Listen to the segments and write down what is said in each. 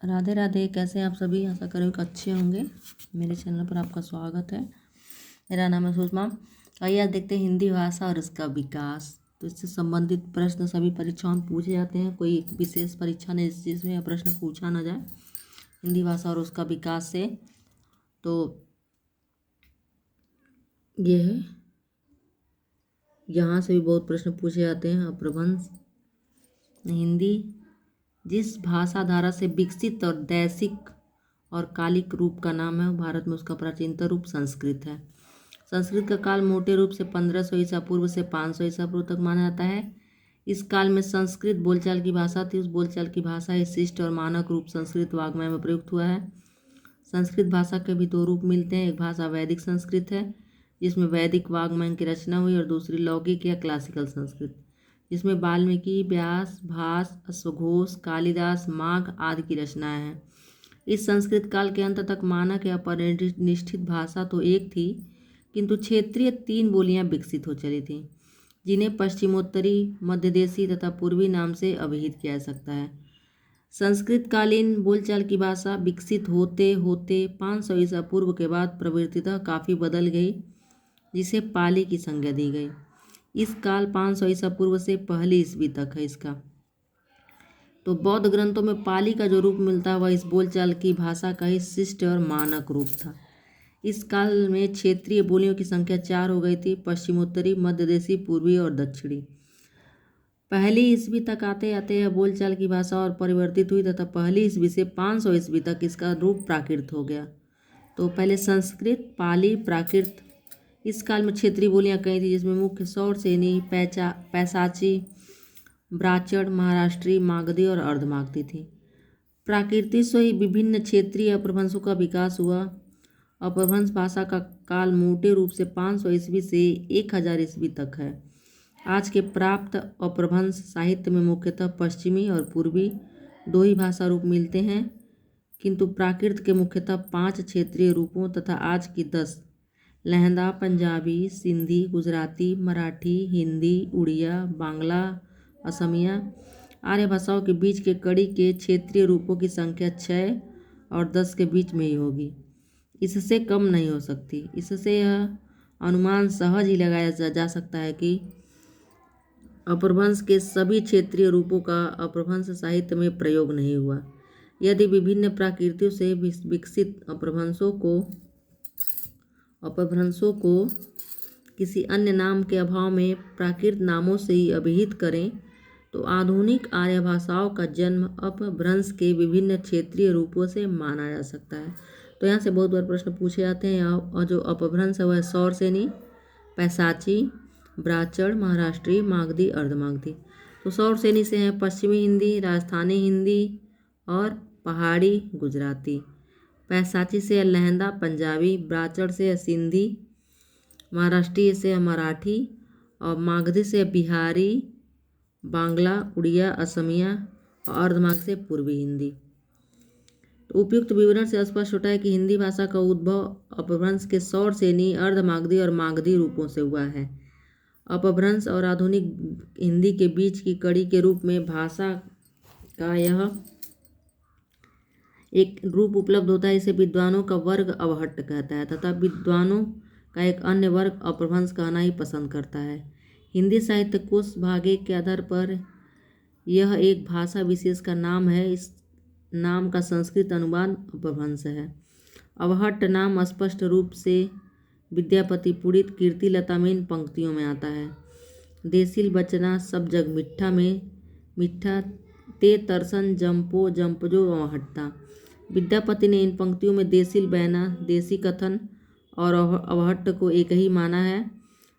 राधे राधे। कैसे हैं आप सभी? आशा करो कि अच्छे होंगे। मेरे चैनल पर आपका स्वागत है। मेरा नाम है सुषमा। आइए आज देखते हैं हिंदी भाषा और इसका विकास। तो इससे संबंधित प्रश्न सभी परीक्षाओं में पूछे जाते हैं। कोई विशेष परीक्षा नहीं जिसमें यह प्रश्न पूछा ना जाए हिंदी भाषा और उसका विकास से। तो ये है, यहाँ से भी बहुत प्रश्न पूछे जाते हैं। अपभ्रंश हिंदी जिस भाषा धारा से विकसित और दैसिक और कालिक रूप का नाम है, भारत में उसका प्राचीनतम रूप संस्कृत है। संस्कृत का काल मोटे रूप से 1500 ईसा पूर्व से 500 ईसा पूर्व तक माना जाता है। इस काल में संस्कृत बोलचाल की भाषा थी। उस बोलचाल की भाषा ही शिष्ट और मानक रूप संस्कृत वाग्मय में प्रयुक्त हुआ है। संस्कृत भाषा के भी दो रूप मिलते हैं। एक भाषा वैदिक संस्कृत है जिसमें वैदिक वाग्मय की रचना हुई, और दूसरी लौकिक या क्लासिकल संस्कृत जिसमें वाल्मीकि, व्यास, भास, अश्वघोष, कालिदास, माघ आदि की रचनाएं हैं। इस संस्कृत काल के अंत तक मानक या परिनिष्ठित भाषा तो एक थी, किंतु क्षेत्रीय 3 बोलियां विकसित हो चली थीं, जिन्हें पश्चिमोत्तरी, मध्यदेशी तथा पूर्वी नाम से अभिहित किया जा सकता है। संस्कृतकालीन बोलचाल की भाषा विकसित होते होते 500 ईसा पूर्व के बाद प्रवृत्तितः काफ़ी बदल गई, जिसे पाली की संज्ञा दी गई। इस काल 500 ईसा पूर्व से पहली ईस्वी तक है इसका। तो बौद्ध ग्रंथों में पाली का जो रूप मिलता है वह इस बोलचाल की भाषा का ही शिष्ट और मानक रूप था। इस काल में क्षेत्रीय बोलियों की संख्या 4 हो गई थी: पश्चिमोत्तरी, मध्यदेशी, पूर्वी और दक्षिणी। पहली ईस्वी तक आते आते यह बोलचाल की भाषा और परिवर्तित हुई तथा पहली ईस्वी से 500 ईस्वी तक इसका रूप प्राकृत हो गया। तो पहले संस्कृत, पाली, प्राकृत। इस काल में क्षेत्रीय बोलियां कई थी, जिसमें मुख्य सौरसेनी, पैसाची, ब्राचड़, महाराष्ट्री, मागधी और अर्धमागधी थी। प्राकृतिक से ही विभिन्न क्षेत्रीय अपभ्रंशों का विकास हुआ। अपभ्रंश भाषा का काल मोटे रूप से 500 ईस्वी से 1000 ईस्वी तक है। आज के प्राप्त अपभ्रंश साहित्य में मुख्यतः पश्चिमी और पूर्वी 2 ही भाषा रूप मिलते हैं, किंतु प्राकृत के मुख्यतः 5 क्षेत्रीय रूपों तथा आज की 10 लहंदा, पंजाबी, सिंधी, गुजराती, मराठी, हिंदी, उड़िया, बांग्ला, असमिया आर्य भाषाओं के बीच के कड़ी के क्षेत्रीय रूपों की संख्या 6 और 10 के बीच में ही होगी, इससे कम नहीं हो सकती। इससे यह अनुमान सहज ही लगाया जा सकता है कि अपभ्रंश के सभी क्षेत्रीय रूपों का अपभ्रंश साहित्य में प्रयोग नहीं हुआ। यदि विभिन्न प्रकृतियों से विकसित अपभ्रंशों को किसी अन्य नाम के अभाव में प्राकृत नामों से ही अभिहित करें, तो आधुनिक आर्य भाषाओं का जन्म अपभ्रंश के विभिन्न क्षेत्रीय रूपों से माना जा सकता है। तो यहाँ से बहुत बार प्रश्न पूछे जाते हैं। और जो अपभ्रंश है वह सौरसेनी, पैसाची, ब्राचड़, महाराष्ट्री, मागधी, अर्धमागधी। तो सौरसेनी से हैं पश्चिमी हिंदी, राजस्थानी हिंदी और पहाड़ी गुजराती। पैसाची से है लहंदा पंजाबी, ब्राचड़ से है सिंधी, महाराष्ट्री से है मराठी और मागधी से बिहारी, बांग्ला, उड़िया, असमिया और अर्धमागधी से पूर्वी हिंदी। तो उपयुक्त विवरण से स्पष्ट होता है कि हिंदी भाषा का उद्भव अपभ्रंश के सौरसेनी, अर्धमागधी और मागधी रूपों से हुआ है। अपभ्रंश और आधुनिक हिंदी के बीच की कड़ी के रूप में भाषा का यह एक रूप उपलब्ध होता है। इसे विद्वानों का वर्ग अवहट्ट कहता है तथा विद्वानों का एक अन्य वर्ग अपभ्रंश कहना ही पसंद करता है। हिंदी साहित्य कोश भागे के आधार पर यह एक भाषा विशेष का नाम है। इस नाम का संस्कृत अनुवाद अपभ्रंश है। अवहट्ट नाम स्पष्ट रूप से विद्यापति पुड़ित कीर्तिलता में इन पंक्तियों में आता है। देसिल बचना सब जग मिठ्ठा में मिठ्ठा, ते तरसन जंपो जंपजो अवहट्टा। विद्यापति ने इन पंक्तियों में देसिल बहना, देसी कथन और अवहट्ट को एक ही माना है।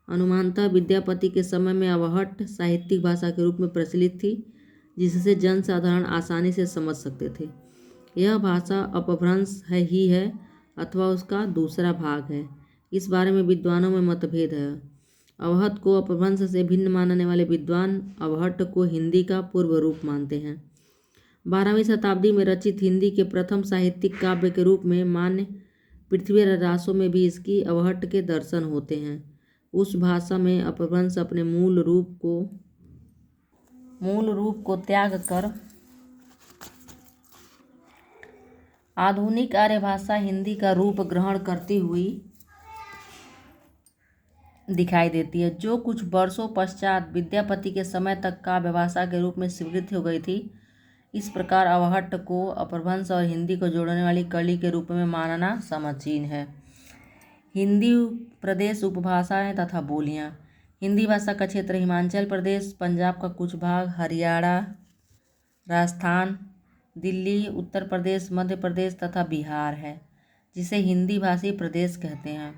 अनुमानतः विद्यापति के समय में अवहट्ट साहित्यिक भाषा के रूप में प्रचलित थी, जिससे जनसाधारण आसानी से समझ सकते थे। यह भाषा अपभ्रंश ही है अथवा उसका दूसरा भाग है, इस बारे में विद्वानों में मतभेद है। अवहट्ट को अपभ्रंश से भिन्न मानने वाले विद्वान अवहट्ट को हिंदी का पूर्व रूप मानते हैं। 12वीं शताब्दी में रचित हिंदी के प्रथम साहित्यिक काव्य के रूप में मान्य पृथ्वी रासों में भी इसकी अवहट्ट के दर्शन होते हैं। उस भाषा में अपभ्रंश अपने मूल रूप को त्याग कर आधुनिक आर्य भाषा हिंदी का रूप ग्रहण करती हुई दिखाई देती है, जो कुछ वर्षों पश्चात विद्यापति के समय तक काव्य भाषा के रूप में स्वीकृत हो गई थी। इस प्रकार अवहट्ट को अपभ्रंश और हिंदी को जोड़ने वाली कड़ी के रूप में मानना समीचीन है। हिंदी प्रदेश उपभाषाएं तथा बोलियां। हिंदी भाषा का क्षेत्र हिमाचल प्रदेश, पंजाब का कुछ भाग, हरियाणा, राजस्थान, दिल्ली, उत्तर प्रदेश, मध्य प्रदेश तथा बिहार है, जिसे हिंदी भाषी प्रदेश कहते हैं।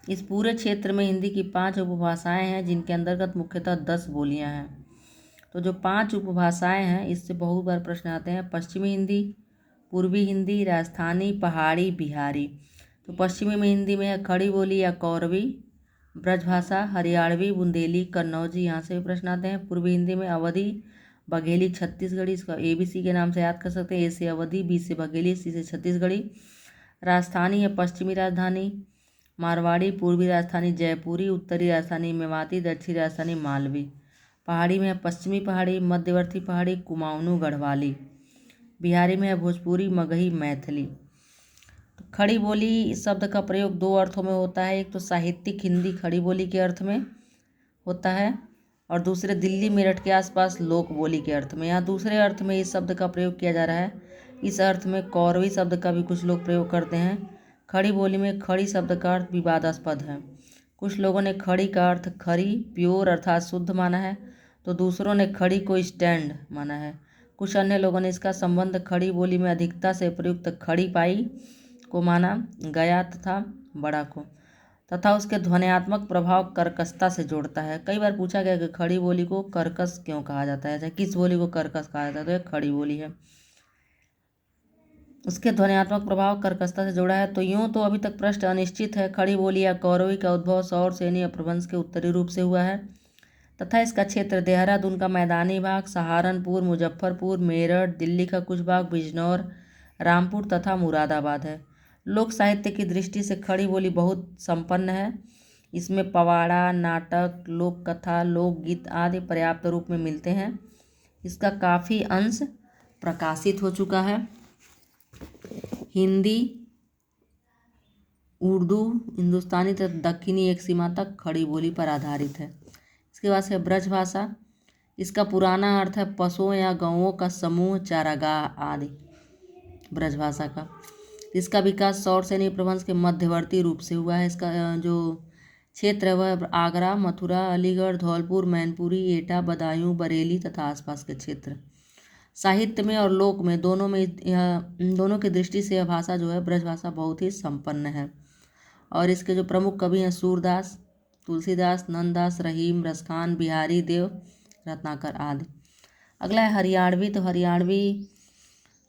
इस पूरे क्षेत्र में हिंदी की 5 उपभाषाएं हैं, जिनके अंतर्गत मुख्यतः 10 बोलियां हैं। तो जो 5 उपभाषाएं हैं, इससे बहुत बार प्रश्न आते हैं। पश्चिमी हिंदी, पूर्वी हिंदी, राजस्थानी, पहाड़ी, बिहारी। तो पश्चिमी में हिंदी में है खड़ी बोली या कौरवी, ब्रजभाषा, हरियाणवी, बुंदेली, कन्नौजी, यहाँ से भी प्रश्न आते हैं। पूर्वी हिंदी में अवधी, बघेली, छत्तीसगढ़ी, इसका ABC के नाम से याद कर सकते हैं। A से अवधी, B से बघेली, C से छत्तीसगढ़ी। राजस्थानी है पश्चिमी राजधानी, मारवाड़ी, पूर्वी राजधानी जयपुरी, उत्तरी राजधानी मेवाती, दक्षिणी राजधानी मालवी। पहाड़ी में है पश्चिमी पहाड़ी, मध्यवर्ती पहाड़ी, कुमाऊनी, गढ़वाली। बिहारी में है भोजपुरी, मगही, मैथिली। तो खड़ी बोली शब्द का प्रयोग 2 अर्थों में होता है। एक तो साहित्यिक हिंदी खड़ी बोली के अर्थ में होता है, और दूसरे दिल्ली मेरठ के आसपास लोक बोली के अर्थ में। यहाँ दूसरे अर्थ में इस शब्द का प्रयोग किया जा रहा है। इस अर्थ में कौरवी शब्द का भी कुछ लोग प्रयोग करते हैं। खड़ी बोली में खड़ी शब्द का अर्थ विवादास्पद है। कुछ लोगों ने खड़ी का अर्थ खरी, प्योर अर्थात शुद्ध माना है, तो दूसरों ने खड़ी को स्टैंड माना है। कुछ अन्य लोगों ने इसका संबंध खड़ी बोली में अधिकता से प्रयुक्त खड़ी पाई को माना गया तथा बड़ा को, तथा उसके ध्वन्यात्मक प्रभाव कर्कशता से जोड़ता है। कई बार पूछा गया कि खड़ी बोली को कर्कश क्यों कहा जाता है, चाहे किस बोली को कर्कश कहा जाता है, तो यह खड़ी बोली है। उसके ध्वन्यात्मक प्रभाव कर्कशता से जोड़ा है। तो यूँ तो अभी तक प्रश्न अनिश्चित है। खड़ी बोली या कौरवी का उद्भव सौर सेनी अपभ्रंश के उत्तरी रूप से हुआ है, तथा इसका क्षेत्र देहरादून का मैदानी भाग, सहारनपुर, मुजफ्फरपुर, मेरठ, दिल्ली का कुछ भाग, बिजनौर, रामपुर तथा मुरादाबाद है। लोक साहित्य की दृष्टि से खड़ी बोली बहुत संपन्न है। इसमें पवाड़ा, नाटक, लोक कथा, लोकगीत आदि पर्याप्त रूप में मिलते हैं। इसका काफ़ी अंश प्रकाशित हो चुका है। हिंदी, उर्दू, हिंदुस्तानी तथा दक्षिणी एक सीमा तक खड़ी बोली पर आधारित है। इसके बाद है ब्रजभाषा। इसका पुराना अर्थ है पशुओं या गौओं का समूह, चारागाह आदि। ब्रजभाषा का इसका विकास सौर सेनी प्रभंश के मध्यवर्ती रूप से हुआ है। इसका जो क्षेत्र है वह आगरा, मथुरा, अलीगढ़, धौलपुर, मैनपुरी, एटा, बदायूं, बरेली तथा आसपास के क्षेत्र। साहित्य में और लोक में दोनों की दृष्टि से यह भाषा जो है ब्रजभाषा बहुत ही संपन्न है। और इसके जो प्रमुख कवि हैं सूरदास, तुलसीदास, नंददास, रहीम, रसखान, बिहारी देव, रत्नाकर आदि। अगला है हरियाणवी। तो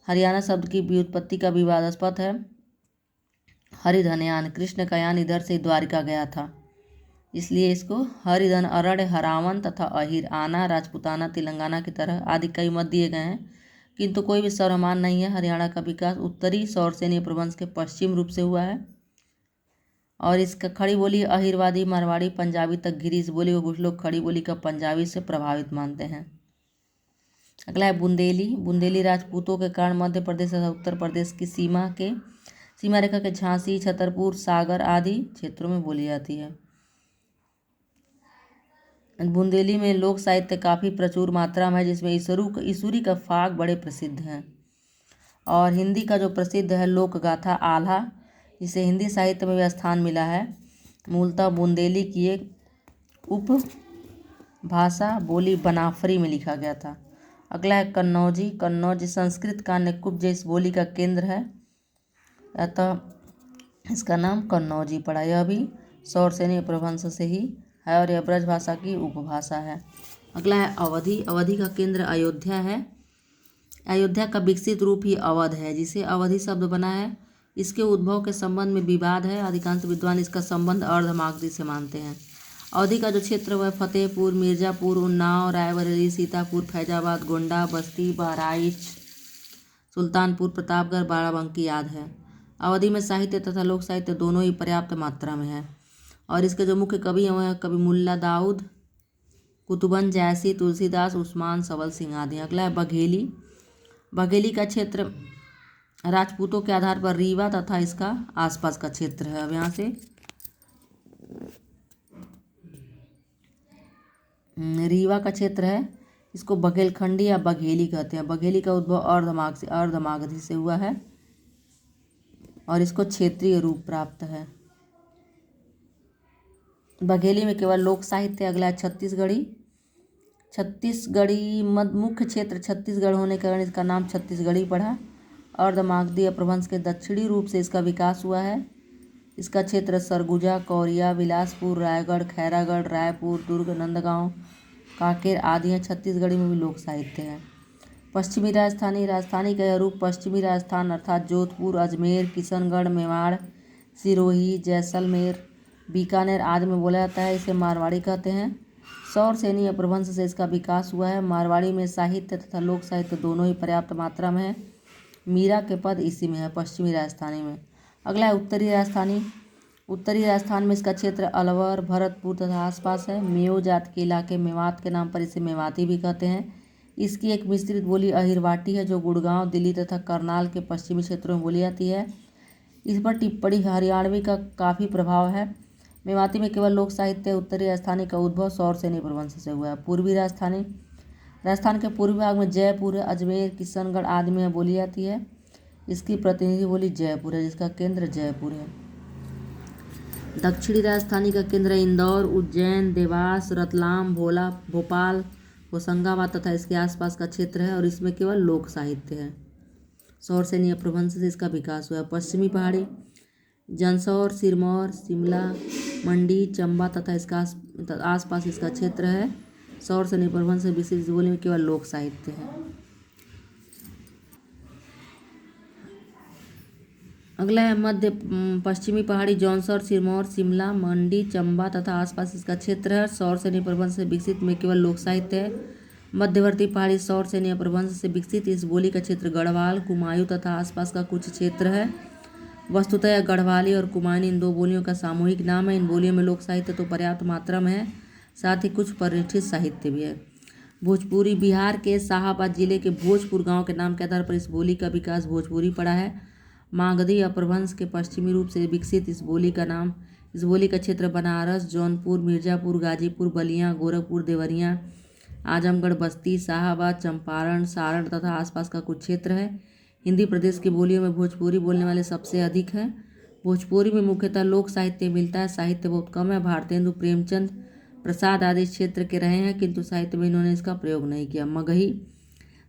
हरियाणा शब्द की व्युत्पत्ति का विवादास्पद है। हरिधनयान, कृष्ण का यान इधर से द्वारिका गया था, इसलिए इसको हरिधन, अरण्य, हरावन तथा अहिर, आना, राजपुताना, तेलंगाना की तरह आदि कई मत दिए गए हैं, किंतु कोई भी सर्वमान नहीं है। हरियाणा का विकास उत्तरी सौरसेनी प्रवंश के पश्चिम रूप से हुआ है, और इसका खड़ी बोली अहिरवादी, मारवाड़ी, पंजाबी तक घिरी। इस बोली को कुछ लोग खड़ी बोली का पंजाबी से प्रभावित मानते हैं। अगला है बुंदेली। बुंदेली राजपूतों के कारण मध्य प्रदेश तथा उत्तर प्रदेश की सीमा रेखा के झांसी, छतरपुर, सागर आदि क्षेत्रों में बोली जाती है। बुंदेली में लोक साहित्य काफ़ी प्रचुर मात्रा में है, जिसमें ईसुरी का फाग बड़े प्रसिद्ध हैं। और हिंदी का जो प्रसिद्ध है लोक गाथा आल्हा, जिसे हिंदी साहित्य में भी स्थान मिला है, मूलतः बुंदेली की एक उपभाषा बोली बनाफरी में लिखा गया था। अगला है कन्नौजी। कन्नौज संस्कृत का निकुंज इस बोली का केंद्र है, अतः इसका नाम कन्नौजी पड़ा। यह भी सौरसेनी प्रभंश से ही है और यह ब्रजभाषा की उपभाषा है। अगला है अवधी। अवधी का केंद्र अयोध्या है। अयोध्या का विकसित रूप ही अवध है, जिसे अवधी शब्द बना है। इसके उद्भव के संबंध में विवाद है। अधिकांश विद्वान इसका संबंध अर्धमागधी से मानते हैं। अवधी का जो क्षेत्र वह फतेहपुर, मिर्ज़ापुर, उन्नाव, रायबरेली, सीतापुर, फैजाबाद, गोंडा, बस्ती, बहराइच, सुल्तानपुर, प्रतापगढ़, बाराबंकी आदि है। अवधी में साहित्य तथा लोक साहित्य दोनों ही पर्याप्त मात्रा में है। और इसके जो मुख्य कवि हैं वह कवि मुल्ला दाऊद, कुतुबन जैसी, तुलसीदास, उस्मान, सवल सिंह आदि। अगला है बघेली। बघेली का क्षेत्र राजपूतों के आधार पर रीवा तथा इसका आसपास का क्षेत्र है। अब यहाँ से रीवा का क्षेत्र है, इसको बघेलखंडी या बघेली कहते हैं। बघेली का उद्भव अर्धमागधी से हुआ है और इसको क्षेत्रीय रूप प्राप्त है। बघेली में केवल लोक साहित्य। अगला है छत्तीसगढ़ी। छत्तीसगढ़ी मुख्य क्षेत्र छत्तीसगढ़ होने के कारण इसका नाम छत्तीसगढ़ी पड़ा। अर्धमागधी अपभ्रंश के दक्षिणी रूप से इसका विकास हुआ है। इसका क्षेत्र सरगुजा, कौरिया, बिलासपुर, रायगढ़, खैरागढ़, रायपुर, दुर्ग, नंदगांव, कांकेर आदि हैं। छत्तीसगढ़ी में भी लोक साहित्य है। पश्चिमी राजस्थानी। राजस्थानी का यह रूप पश्चिमी राजस्थान अर्थात जोधपुर, अजमेर, किशनगढ़, मेवाड़, सिरोही, जैसलमेर, बीकानेर आदि में बोला जाता है। इसे मारवाड़ी कहते हैं। सौर सैनी अपभ्रंश से इसका विकास हुआ है। मारवाड़ी में साहित्य तथा लोक साहित्य दोनों ही पर्याप्त मात्रा में है। मीरा के पद इसी में है, पश्चिमी राजस्थानी में। अगला है उत्तरी राजस्थानी। उत्तरी राजस्थान में इसका क्षेत्र अलवर, भरतपुर तथा आसपास है। मेयो जात के इलाके मेवात के नाम पर इसे मेवाती भी कहते हैं। इसकी एक मिश्रित बोली अहिरवाटी है जो गुड़गांव, दिल्ली तथा करनाल के पश्चिमी क्षेत्रों में बोली जाती है। इस पर टिप्पणी हरियाणवी का काफ़ी प्रभाव है। मेवाती में केवल लोक साहित्य। उत्तरी राजस्थानी का उद्भव सौर सैनी अपभ्रंश से हुआ है। पूर्वी राजस्थानी। राजस्थान के पूर्वी भाग में जयपुर, अजमेर, किशनगढ़ आदि में बोली जाती है। इसकी प्रतिनिधि बोली जयपुर है, जिसका केंद्र जयपुर है। दक्षिणी राजस्थानी का केंद्र इंदौर, उज्जैन, देवास, रतलाम, भोपाल, होशंगाबाद तथा इसके आसपास का क्षेत्र है और इसमें केवल लोक साहित्य है। सौर सैनी अपभ्रंश से इसका विकास हुआ है। पश्चिमी पहाड़ी। जंसौर, सिरमौर, शिमला, मंडी, चंबा तथा इसका आसपास इसका क्षेत्र है। सौर सैनी अपभ्रंश से विशेष बोली में केवल लोक साहित्य है। अगला है मध्य पश्चिमी पहाड़ी। जौनसर, सिरमौर, शिमला, मंडी, चंबा तथा आसपास इसका क्षेत्र है। सौर सैनी अपभ्रंश से विकसित में केवल लोक साहित्य है। मध्यवर्ती पहाड़ी। सौर सैनी अपभ्रंश से विकसित इस बोली का क्षेत्र गढ़वाल, कुमायूं तथा आसपास का कुछ क्षेत्र है। वस्तुतः यह गढ़वाली और कुमायूनी इन दो बोलियों का सामूहिक नाम है। इन बोलियों में लोक साहित्य तो पर्याप्त मात्रा में है, साथ ही कुछ परिरक्षित साहित्य भी है। भोजपुरी। बिहार के शाहाबाद जिले के भोजपुर गाँव के नाम के आधार पर इस बोली का विकास भोजपुरी पड़ा है। मागधी अपभ्रंश के पश्चिमी रूप से विकसित इस बोली का क्षेत्र बनारस, जौनपुर, मिर्जापुर, गाजीपुर, बलिया, गोरखपुर, देवरिया, आजमगढ़, बस्ती, शाहाबाद, चंपारण, सारण तथा आसपास का कुछ क्षेत्र है। हिंदी प्रदेश की बोलियों में भोजपुरी बोलने वाले सबसे अधिक हैं। भोजपुरी में मुख्यतः लोक साहित्य मिलता है, साहित्य बहुत कम है। भारतेंदु, प्रेमचंद, प्रसाद आदि इस क्षेत्र के रहे हैं, किंतु साहित्य में इन्होंने इसका प्रयोग नहीं किया। मगही।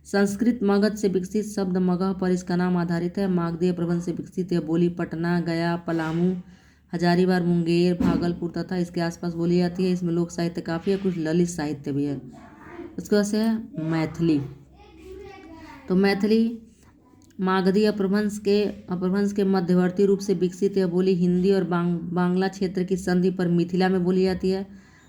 संस्कृत मगध से विकसित शब्द मगह पर इसका नाम आधारित है। मागधी अपभ्रंश से विकसित यह बोली पटना, गया, पलामू, हजारीबाग, मुंगेर, भागलपुर तथा इसके आसपास बोली जाती है। इसमें लोक साहित्य काफ़ी है, कुछ ललित साहित्य भी है। उसके बाद से है मैथिली। तो मैथिली मागधी अपभ्रंश के मध्यवर्ती रूप से विकसित यह बोली हिंदी और बांग्ला क्षेत्र की संधि पर मिथिला में बोली जाती है।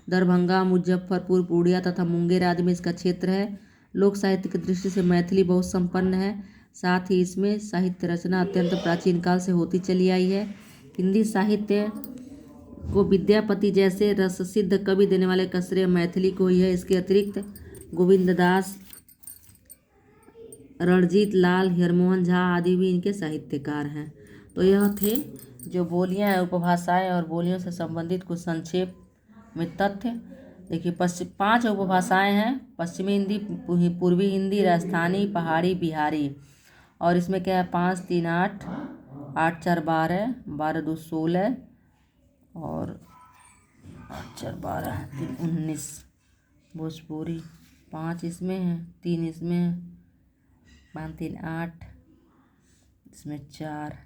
दरभंगा, मुजफ्फरपुर, पूर्णिया तथा मुंगेर आदि में इसका क्षेत्र है। लोक साहित्य की दृष्टि से मैथिली बहुत संपन्न है, साथ ही इसमें साहित्य रचना अत्यंत प्राचीन काल से होती चली आई है। हिंदी साहित्य को विद्यापति जैसे रससिद्ध कवि देने वाले का श्रेय मैथिली को ही है। इसके अतिरिक्त गोविंद दास, रणजीत लाल, हरमोहन झा आदि भी इनके साहित्यकार हैं। तो यह थे जो बोलियां हैं, उपभाषाएं और बोलियों से संबंधित कुछ संक्षेप में तथ्य। देखिए 5 उपभाषाएं हैं। पश्चिमी हिंदी, पूर्वी हिंदी, राजस्थानी, पहाड़ी, बिहारी। और इसमें क्या है 5, 3, 8, 8, 4, 12, 12, 2, 16 और 8, 4, 12, 3, 19 भोजपुरी। 5 इसमें है, 3 इसमें है, 5, 3, 8, इसमें 4,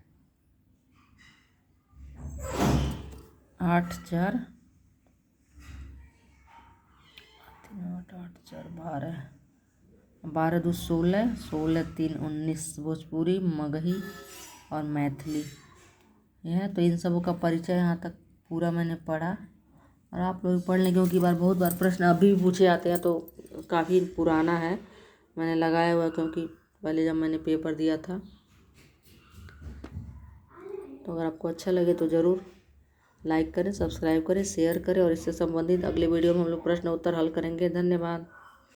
8, 4, 8, 8, 4, 12, 12, 2, 16, 16, 3, 19 भोजपुरी, मगही और मैथिली। यह है। तो इन सबों का परिचय यहाँ तक पूरा मैंने पढ़ा और आप लोग पढ़ लें, क्योंकि बहुत बार प्रश्न अभी भी पूछे जाते हैं। तो काफ़ी पुराना है, मैंने लगाया हुआ, क्योंकि पहले जब मैंने पेपर दिया था। तो अगर आपको अच्छा लगे तो ज़रूर लाइक करें, सब्सक्राइब करें, शेयर करें और इससे संबंधित अगले वीडियो में हम लोग प्रश्न उत्तर हल करेंगे। धन्यवाद।